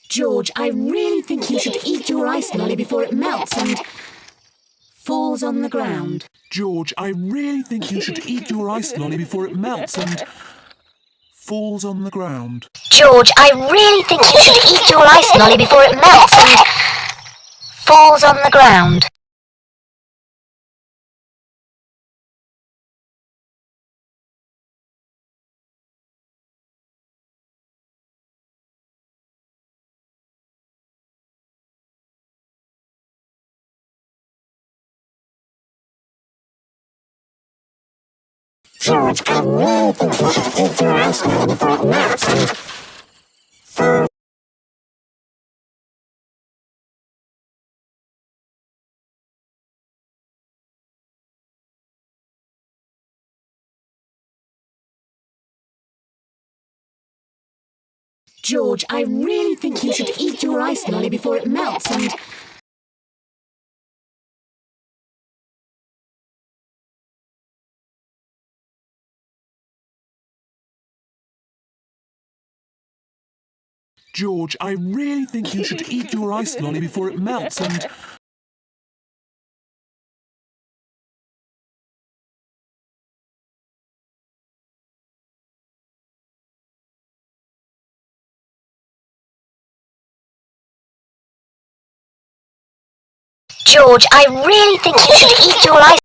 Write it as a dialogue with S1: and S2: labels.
S1: George, I really think you should eat your ice lolly before it melts and falls on the ground.
S2: George, I really think you should eat your ice lolly before it melts and falls on the ground.
S1: George, I really think you should eat your ice lolly before it melts and falls on the ground. George, I really think you should eat your ice lolly before it melts and falls. George, I really think you should eat your ice lolly before it melts and
S2: George, I really think you should eat your ice lolly before it melts and
S1: George, I really think you should eat your ice